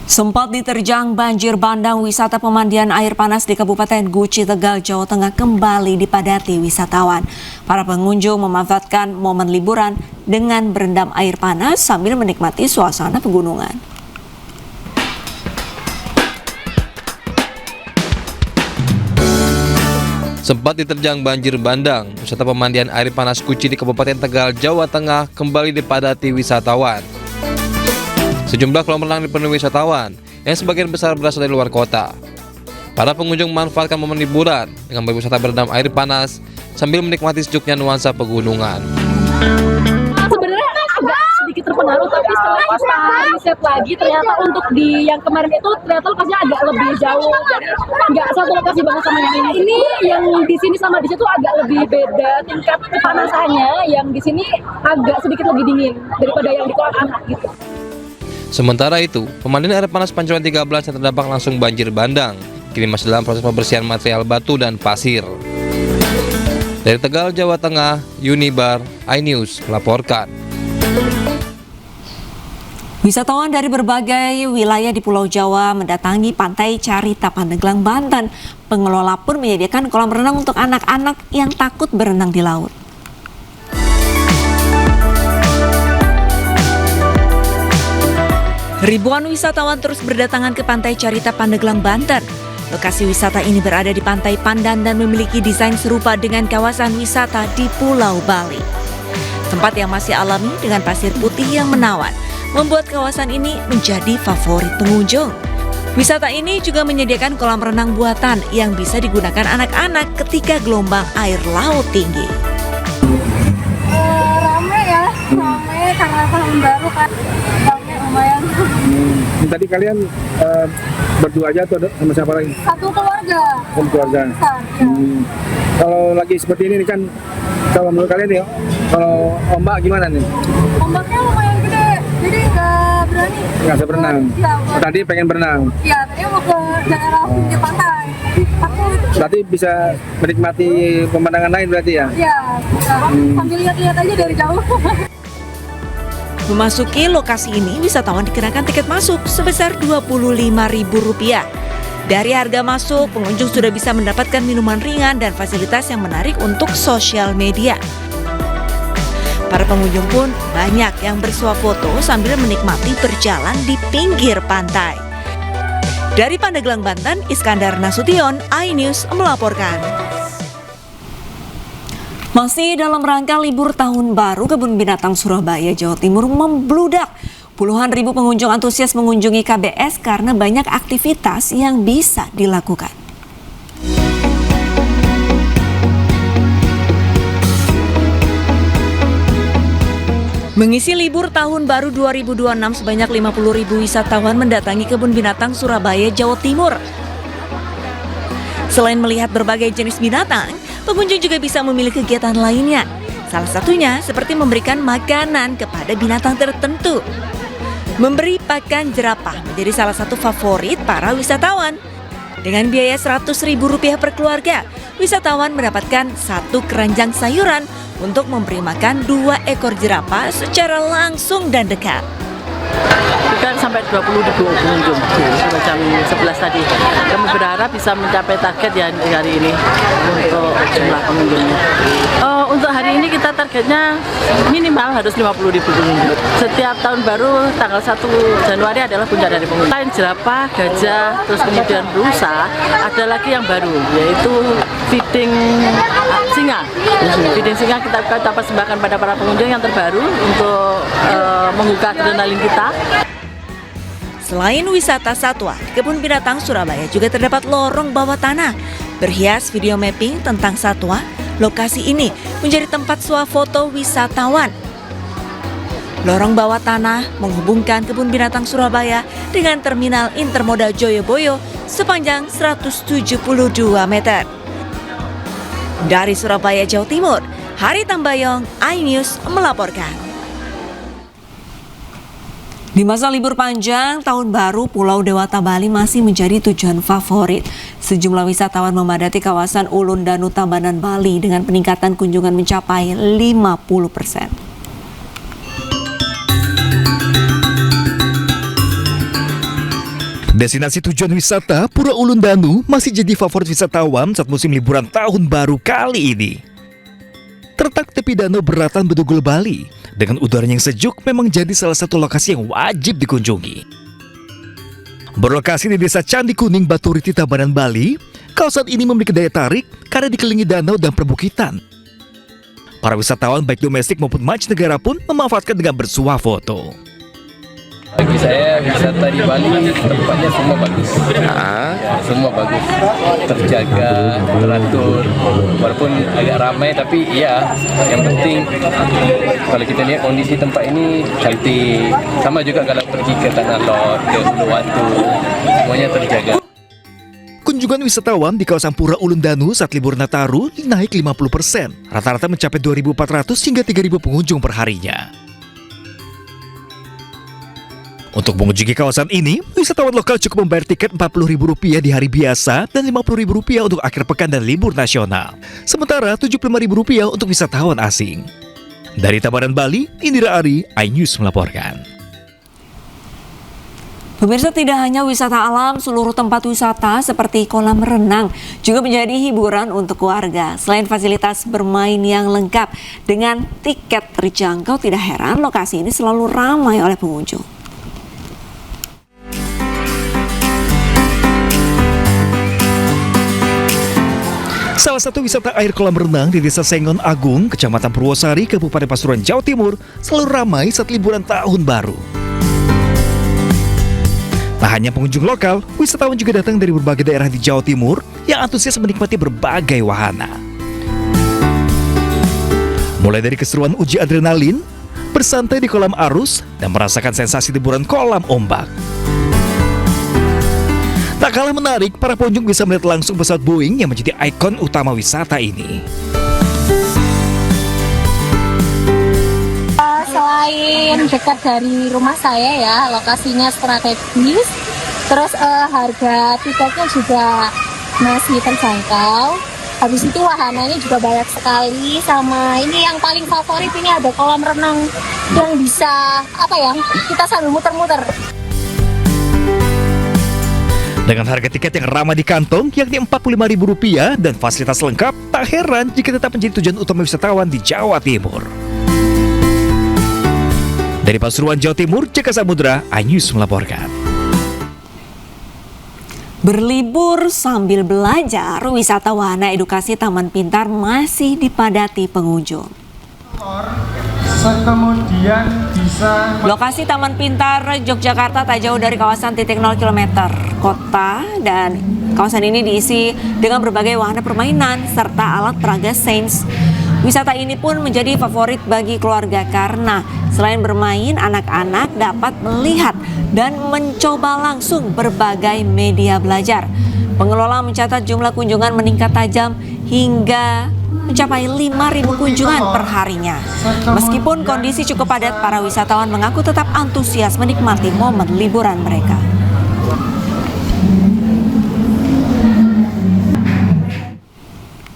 Sempat diterjang banjir bandang, wisata pemandian air panas di Kabupaten Guci, Tegal, Jawa Tengah kembali dipadati wisatawan. Para pengunjung memanfaatkan momen liburan dengan berendam air panas sambil menikmati suasana pegunungan. Sempat diterjang banjir bandang, wisata pemandian air panas Guci di Kabupaten Tegal, Jawa Tengah kembali dipadati wisatawan. Sejumlah kolam renang dipenuhi wisatawan yang sebagian besar berasal dari luar kota. Para pengunjung memanfaatkan momen liburan dengan berwisata berendam air panas sambil menikmati sejuknya nuansa pegunungan. Sebenarnya agak sedikit terpengaruh, tapi setelah kita riset lagi ternyata untuk di yang kemarin itu ternyata lokasinya agak lebih jauh, jadi nggak satu lokasi banget sama yang ini. Ini yang di sini sama di situ agak lebih beda tingkat kepanasannya. Yang di sini agak sedikit lebih dingin daripada yang di kolam anak gitu. Sementara itu, pemandian air panas Pancoran 13 yang terdampak langsung banjir bandang kini masih dalam proses pembersihan material batu dan pasir. Dari Tegal, Jawa Tengah, Unibar, iNews melaporkan. Wisatawan dari berbagai wilayah di Pulau Jawa mendatangi Pantai Carita, Pandeglang, Banten. Pengelola pun menyediakan kolam renang untuk anak-anak yang takut berenang di laut. Ribuan wisatawan terus berdatangan ke Pantai Carita, Pandeglang, Banten. Lokasi wisata ini berada di Pantai Pandan dan memiliki desain serupa dengan kawasan wisata di Pulau Bali. Tempat yang masih alami dengan pasir putih yang menawan membuat kawasan ini menjadi favorit pengunjung. Wisata ini juga menyediakan kolam renang buatan yang bisa digunakan anak-anak ketika gelombang air laut tinggi. Rame karena tahun baru kan, lumayan. Tadi kalian berdua aja atau sama siapa lagi? Satu keluarga. Satu keluarga. Besar, ya. Kalau lagi seperti ini kan, kalau menurut kalian ya, kalau ombak gimana nih? Ombaknya lumayan gede, jadi nggak berani. Nggak bisa berenang. Ya, Tadi pengen berenang. ya tadi mau ke daerah pinggir pantai. Takut. Berarti bisa menikmati pemandangan lain berarti ya? Ya, bisa. Sambil lihat-lihat aja dari jauh. Memasuki lokasi ini, wisatawan dikenakan tiket masuk sebesar Rp25.000. Dari harga masuk, pengunjung sudah bisa mendapatkan minuman ringan dan fasilitas yang menarik untuk sosial media. Para pengunjung pun banyak yang bersuah foto sambil menikmati berjalan di pinggir pantai. Dari Pandeglang, Banten, Iskandar Nasution, iNews melaporkan. Masih dalam rangka libur tahun baru, Kebun Binatang Surabaya, Jawa Timur membludak. Puluhan ribu pengunjung antusias mengunjungi KBS karena banyak aktivitas yang bisa dilakukan. Mengisi libur tahun baru 2026, sebanyak 50.000 wisatawan mendatangi Kebun Binatang Surabaya, Jawa Timur. Selain melihat berbagai jenis binatang, pengunjung juga bisa memilih kegiatan lainnya. Salah satunya seperti memberikan makanan kepada binatang tertentu. Memberi pakan jerapah menjadi salah satu favorit para wisatawan. Dengan biaya Rp100.000 per keluarga, wisatawan mendapatkan satu keranjang sayuran untuk memberi makan 2 ekor jerapah secara langsung dan dekat. Kita sampai 20.000 pengunjung sampai jam 11 tadi. Kami berharap bisa mencapai target ya hari ini untuk jumlah pengunjungnya. Untuk hari ini kita targetnya minimal harus 50.000 pengunjung. Setiap tahun baru tanggal 1 Januari adalah puncak dari pengunjung. Selain jerapah, gajah, terus kemudian rusa, ada lagi yang baru yaitu feeding singa. Feeding singa kita persembahkan pada para pengunjung yang terbaru untuk membuka adrenalin kita. Selain wisata satwa, di Kebun Binatang Surabaya juga terdapat lorong bawah tanah. Berhias video mapping tentang satwa, lokasi ini menjadi tempat swafoto wisatawan. Lorong bawah tanah menghubungkan Kebun Binatang Surabaya dengan Terminal Intermodal Joyoboyo sepanjang 172 meter. Dari Surabaya, Jawa Timur, Hari Tambayong, iNews melaporkan. Di masa libur panjang tahun baru, Pulau Dewata Bali masih menjadi tujuan favorit. Sejumlah wisatawan memadati kawasan Ulun Danu Tabanan Bali dengan peningkatan kunjungan mencapai 50%. Destinasi tujuan wisata Pura Ulundanu masih jadi favorit wisatawan saat musim liburan tahun baru kali ini. Terletak tepi danau Beratan Bedugul, Bali, dengan udara yang sejuk memang jadi salah satu lokasi yang wajib dikunjungi. Berlokasi di Desa Candi Kuning, Baturiti, Tabanan, Bali, kawasan ini memiliki daya tarik karena dikelilingi danau dan perbukitan. Para wisatawan baik domestik maupun mancanegara pun memanfaatkan dengan bersuah foto. Bagi saya wisata di Bali tempatnya semua bagus, semua bagus, terjaga, teratur, walaupun agak ramai tapi ya yang penting kalau kita lihat kondisi tempat ini cantik. Sama juga kalau pergi ke Tanah Lot, ke Uluwatu, semuanya terjaga. Kunjungan wisatawan di kawasan Pura Ulundanu saat libur Nataru naik 50%, rata-rata mencapai 2.400 hingga 3.000 pengunjung per harinya. Untuk mengunjungi kawasan ini, wisatawan lokal cukup membayar tiket Rp40.000 di hari biasa dan Rp50.000 untuk akhir pekan dan libur nasional. Sementara Rp75.000 untuk wisatawan asing. Dari Tabanan, Bali, Indira Ari, iNews melaporkan. Pemirsa, tidak hanya wisata alam, seluruh tempat wisata seperti kolam renang juga menjadi hiburan untuk keluarga. Selain fasilitas bermain yang lengkap dengan tiket terjangkau, tidak heran lokasi ini selalu ramai oleh pengunjung. Salah satu wisata air kolam renang di Desa Sengon Agung, Kecamatan Purwosari, Kabupaten Pasuruan, Jawa Timur selalu ramai saat liburan tahun baru. Tak hanya pengunjung lokal, wisatawan juga datang dari berbagai daerah di Jawa Timur yang antusias menikmati berbagai wahana. Mulai dari keseruan uji adrenalin, bersantai di kolam arus, dan merasakan sensasi liburan kolam ombak. Tak kalah menarik, para pengunjung bisa melihat langsung pesawat Boeing yang menjadi ikon utama wisata ini. Selain dekat dari rumah saya ya, lokasinya strategis, terus harga tiketnya juga masih terjangkau. Habis itu wahananya juga banyak sekali, sama ini yang paling favorit ini ada kolam renang yang bisa kita sambil muter-muter. Dengan harga tiket yang ramah di kantong, yakni Rp45.000 dan fasilitas lengkap, tak heran jika tetap menjadi tujuan utama wisatawan di Jawa Timur. Dari Pasuruan, Jawa Timur, Jaka Samudra, iNews melaporkan. Berlibur sambil belajar, wisata wahana edukasi Taman Pintar masih dipadati pengunjung. Kemudian bisa lokasi Taman Pintar Yogyakarta tak jauh dari kawasan titik 0 km kota, dan kawasan ini diisi dengan berbagai wahana permainan serta alat peraga sains. Wisata ini pun menjadi favorit bagi keluarga karena selain bermain, anak-anak dapat melihat dan mencoba langsung berbagai media belajar. Pengelola mencatat jumlah kunjungan meningkat tajam hingga mencapai 5.000 kunjungan per harinya. Meskipun kondisi cukup padat, para wisatawan mengaku tetap antusias menikmati momen liburan mereka.